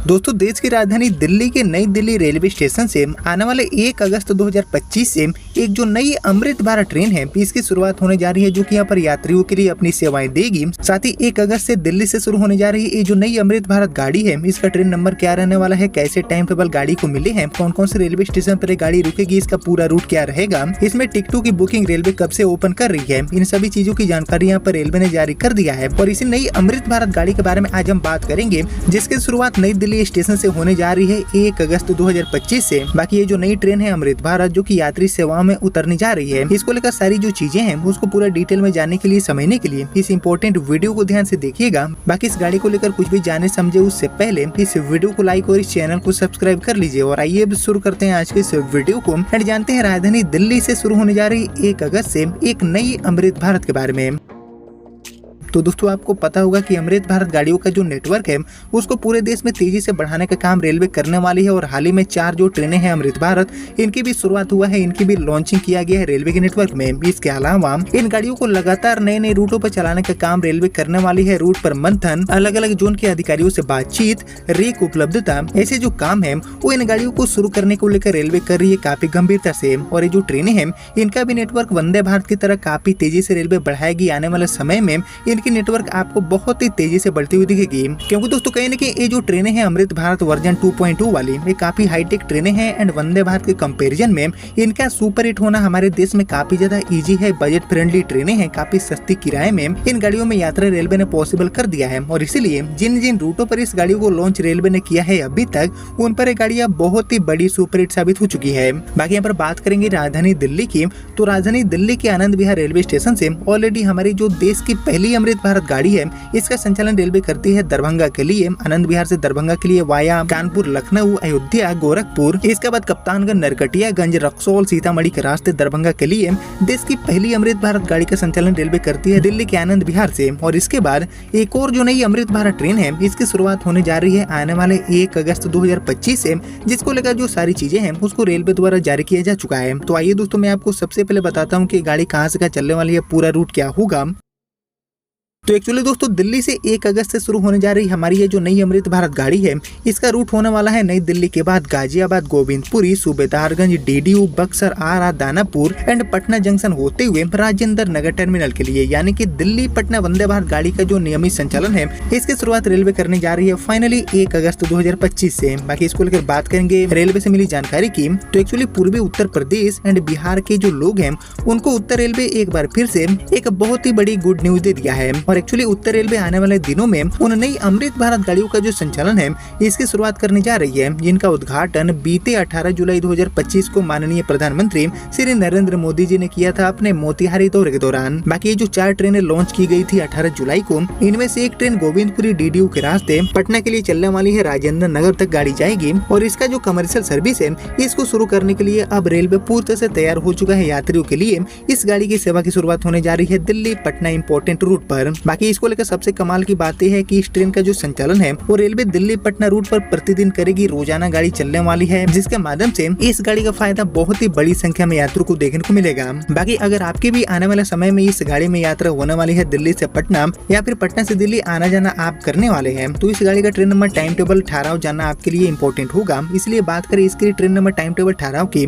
दोस्तों, देश की राजधानी दिल्ली के नई दिल्ली रेलवे स्टेशन से आने वाले 1 अगस्त 2025 से एक जो नई अमृत भारत ट्रेन है इसकी शुरुआट होने जा रही है, जो कि यहाँ पर यात्रियों के लिए अपनी सेवाएं देगी। साथ ही 1 अगस्त से दिल्ली से शुरू होने जा रही ये जो नई अमृत भारत गाड़ी है, इसका ट्रेन नंबर क्या रहने वाला है, कैसे टाइम टेबल गाड़ी को मिले हैं, कौन कौन से रेलवे स्टेशन पर गाड़ी रुकेगी, इसका पूरा रूट क्या रहेगा, इसमें टिकटों की बुकिंग रेलवे कब से ओपन कर रही है, इन सभी चीजों की जानकारी यहाँ पर रेलवे ने जारी कर दिया है। और इसी नई अमृत भारत गाड़ी के बारे में आज हम बात करेंगे, जिसकी शुरुआत नई दिल्ली स्टेशन से होने जा रही है 1 अगस्त 2025 से। बाकी ये जो नई ट्रेन है अमृत भारत, जो कि यात्री सेवाओं में उतरने जा रही है, इसको लेकर सारी जो चीजें हैं उसको पूरा डिटेल में जानने के लिए, समझने के लिए इस इंपॉर्टेंट वीडियो को ध्यान से देखिएगा। बाकी इस गाड़ी को लेकर कुछ भी जाने समझे उससे पहले इस वीडियो को लाइक और इस चैनल को सब्सक्राइब कर लीजिए। और आइए अब शुरू करते हैं आज के इस वीडियो को एंड जानते हैं राजधानी दिल्ली से शुरू होने जा रही 1 अगस्त से एक नई अमृत भारत के बारे में। तो दोस्तों, आपको पता होगा कि अमृत भारत गाड़ियों का जो नेटवर्क है उसको पूरे देश में तेजी से बढ़ाने का काम रेलवे करने वाली है। और हाल ही में 4 जो ट्रेनें हैं अमृत भारत, इनकी भी शुरुआत हुआ है, इनकी भी लॉन्चिंग किया गया है रेलवे के नेटवर्क में। इसके अलावा इन गाड़ियों को लगातार नए नए रूटों पर चलाने का काम रेलवे करने वाली है। रूट पर मंथन, अलग अलग जोन के अधिकारियों से बातचीत, रेक उपलब्धता, ऐसे जो काम है वो इन गाड़ियों को शुरू करने को लेकर रेलवे कर रही है काफी गंभीरता से। और ये जो ट्रेनें हैं इनका भी नेटवर्क वंदे भारत की तरह काफी तेजी से रेलवे बढ़ाएगी। आने वाले समय में इनकी नेटवर्क आपको बहुत ही तेजी से बढ़ती हुई दिखेगी, क्योंकि दोस्तों कहीं ना कहीं ये जो ट्रेनें हैं अमृत भारत वर्जन 2.2 वाली, ये काफी हाईटेक ट्रेनें हैं एंड वंदे भारत के कंपैरिजन में इनका सुपर हिट होना हमारे देश में काफी ज्यादा इजी है। बजट फ्रेंडली ट्रेनें हैं, काफी सस्ती किराए में इन गाड़ियों में यात्रा रेलवे ने पॉसिबल कर दिया है। और इसीलिए जिन जिन रूटों पर इस गाड़ियों को लॉन्च रेलवे ने किया है अभी तक, उन पर ये गाड़ियां बहुत ही बड़ी सुपर हिट साबित हो चुकी है। बाकी यहाँ पर बात करेंगे राजधानी दिल्ली की, तो राजधानी दिल्ली के आनंद विहार रेलवे स्टेशन से ऑलरेडी हमारी जो देश की पहली अमृत भारत गाड़ी है इसका संचालन रेलवे करती है दरभंगा के लिए, आनंद विहार से दरभंगा के लिए वाया कानपुर, लखनऊ, अयोध्या, गोरखपुर, इसके बाद कप्तानगंज, नरकटियागंज, रक्सौल, सीतामढ़ी के रास्ते दरभंगा के लिए देश की पहली अमृत भारत गाड़ी का संचालन रेलवे करती है दिल्ली के आनंद विहार से। और इसके बाद एक और जो नई अमृत भारत ट्रेन है इसकी शुरुआत होने जा रही है आने वाले 1 अगस्त 2025 से, जिसको लेकर जो सारी चीजें हैं उसको रेलवे द्वारा जारी किया जा चुका है। तो आइए दोस्तों, मैं आपको सबसे पहले बताता हूँ कि गाड़ी कहाँ से चलने वाली है, पूरा रूट क्या होगा। तो एक्चुअली दोस्तों, दिल्ली से 1 अगस्त से शुरू होने जा रही हमारी ये जो नई अमृत भारत गाड़ी है, इसका रूट होने वाला है नई दिल्ली के बाद Ghaziabad, Govindpuri, Subedarganj, DDU, Buxar, Arrah, Danapur and Patna junction होते हुए राजेंद्र नगर टर्मिनल के लिए, यानी कि दिल्ली पटना वंदे भारत गाड़ी का जो नियमित संचालन है इसकी शुरुआत रेलवे करने जा रही है फाइनली 1 अगस्त 2025 से। बाकी इसको लेकर बात करेंगे रेलवे से मिली जानकारी की, तो एक्चुअली पूर्वी उत्तर प्रदेश एंड बिहार के जो लोग हैं उनको उत्तर रेलवे एक बार फिर से एक बहुत ही बड़ी गुड न्यूज दे दिया है। और एक्चुअली उत्तर रेलवे आने वाले दिनों में उन नई अमृत भारत गाड़ियों का जो संचालन है इसकी शुरुआत करने जा रही है, जिनका उद्घाटन बीते 18 जुलाई 2025 को माननीय प्रधानमंत्री श्री नरेंद्र मोदी जी ने किया था अपने मोतिहारी दौरे के दौरान। बाकी ये जो 4 ट्रेनें लॉन्च की गई थी 18 जुलाई को, इनमें से एक ट्रेन गोविंदपुरी डीडीयू के रास्ते पटना के लिए चलने वाली है, राजेंद्र नगर तक गाड़ी जाएगी। और इसका जो कमर्शियल सर्विस है इसको शुरू करने के लिए अब रेलवे पूरी तरह से तैयार हो चुका है। यात्रियों के लिए इस गाड़ी की सेवा की शुरुआत होने जा रही है दिल्ली पटना इंपोर्टेंट रूट पर। बाकी इसको लेकर सबसे कमाल की बात यह है कि इस ट्रेन का जो संचालन है वो रेलवे दिल्ली पटना रूट पर प्रतिदिन करेगी। रोजाना गाड़ी चलने वाली है, जिसके माध्यम से इस गाड़ी का फायदा बहुत ही बड़ी संख्या में यात्रियों को देखने को मिलेगा। बाकी अगर आपकी भी आने वाले समय में इस गाड़ी में यात्रा होने वाली है दिल्ली से पटना या फिर पटना से दिल्ली आना जाना आप करने वाले हैं, तो इस गाड़ी का ट्रेन नंबर टाइम टेबल ठहराव जानना आपके लिए इम्पोर्टेंट होगा। इसलिए बात करें इसके ट्रेन नंबर टाइम टेबल ठहराव की,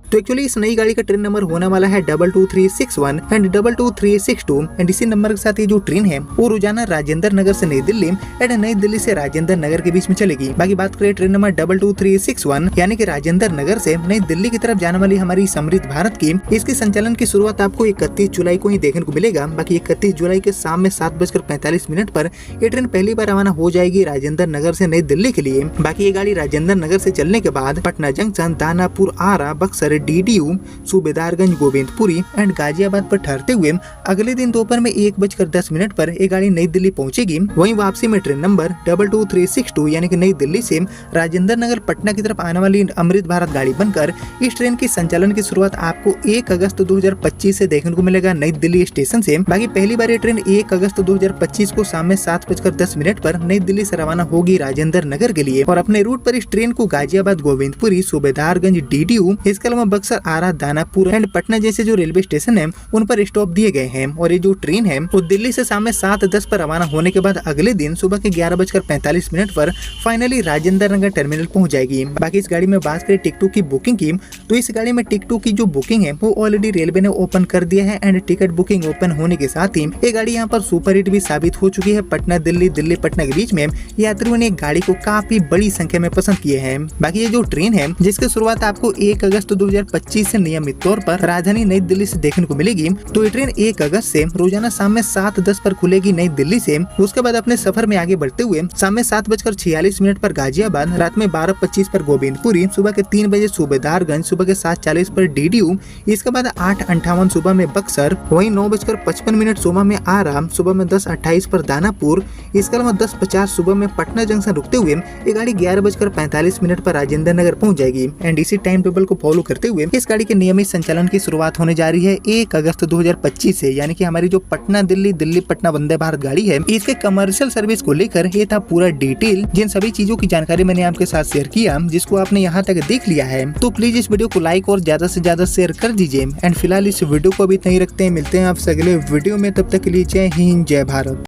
तो एक्चुअली इस नई गाड़ी का ट्रेन नंबर होने वाला है 22361 एंड 22362 एंड इसी नंबर के साथ ये जो ट्रेन है वो रोजाना राजेंद्र नगर से नई दिल्ली एंड नई दिल्ली से राजेंद्र नगर के बीच में चलेगी। बाकी बात करें ट्रेन नंबर 22361 यानी कि राजेंद्र नगर से नई दिल्ली की तरफ जाने वाली हमारी अमृत भारत की, इसके संचालन की शुरुआत आपको 31 जुलाई को ही देखने को मिलेगा। बाकी 31 जुलाई के शाम में 7:45 पर ये ट्रेन पहली बार रवाना हो जाएगी राजेंद्र नगर से नई दिल्ली के लिए। बाकी ये गाड़ी राजेंद्र नगर से चलने के बाद Patna junction, Danapur, Arrah, Buxar, DDU, Subedarganj, Govindpuri and Ghaziabad पर ठहरते हुए अगले दिन दोपहर में 1:10 पर ये गाड़ी नई दिल्ली पहुंचेगी। वहीं वापसी में ट्रेन नंबर 22362 यानी कि नई दिल्ली से राजेंद्र नगर पटना की तरफ आने वाली अमृत भारत गाड़ी बनकर इस ट्रेन की संचालन की शुरुआत आपको 1 अगस्त 2025 से देखने को मिलेगा नई दिल्ली स्टेशन से। बाकी पहली बार ये ट्रेन 1 अगस्त 2025 को शाम में 7:10 पर नई दिल्ली से रवाना होगी राजेंद्र नगर के लिए। और अपने रूट पर इस ट्रेन को गाजियाबाद, गोविंदपुरी, सूबेदारगंज, डीडीयू, इसके अलावा बक्सर, आरा, दानापुर एंड पटना जैसे जो रेलवे स्टेशन है उन पर स्टॉप दिए गए हैं। और ये जो ट्रेन है वो दिल्ली से शाम में 7:10 पर रवाना होने के बाद अगले दिन सुबह के 11:45 पर फाइनली राजेंद्र नगर टर्मिनल पहुंच जाएगी। बाकी इस गाड़ी में बात करें टिकटों की बुकिंग की, तो इस गाड़ी में टिकटों की जो बुकिंग है वो ऑलरेडी रेलवे ने ओपन कर दिया है एंड टिकट बुकिंग ओपन होने के साथ ही ये गाड़ी यहाँ पर सुपर हिट भी साबित हो चुकी है। पटना दिल्ली, दिल्ली पटना के बीच में यात्रियों ने गाड़ी को काफी बड़ी संख्या में पसंद किए हैं। बाकी ये जो ट्रेन है जिसकी शुरुआत आपको 1 अगस्त 2025 से नियमित तौर पर राजधानी नई दिल्ली से देखने को मिलेगी। तो ये ट्रेन 1 अगस्त से रोजाना शाम में 7:10 पर खुलेगी नई दिल्ली से। उसके बाद अपने सफर में आगे बढ़ते हुए शाम में 7:46 पर गाजियाबाद, रात में 12:25 पर गोविंदपुरी, सुबह के 3 बजे सूबेदारगंज, सुबह के 7:40 पर डीडीयू, इसके बाद 8:58 सुबह में बक्सर, वहीं 9:55 सुबह में आराम, सुबह में 10:28 पर दानापुर, इसके अलावा 10:50 सुबह में पटना जंक्शन रुकते हुए ये गाड़ी 11:45 पर राजेंद्र नगर पहुंच जाएगी। एंड इसी टाइम टेबल को फॉलो करते हुए इस गाड़ी के नियमित संचालन की शुरुआत होने जा रही है 1 अगस्त 2025 से, यानी कि हमारी जो पटना दिल्ली, दिल्ली पटना वंदे भारत गाड़ी है इसके कमर्शियल सर्विस को लेकर ये था पूरा डिटेल। जिन सभी चीजों की जानकारी मैंने आपके साथ शेयर किया, जिसको आपने यहाँ तक देख लिया है, तो प्लीज इस वीडियो को लाइक और ज्यादा से ज्यादा शेयर कर दीजिए। एंड फिलहाल इस वीडियो को अभी नहीं रखते हैं, मिलते हैं आपसे अगले वीडियो में, तब तक के लिए जय हिंद जय भारत।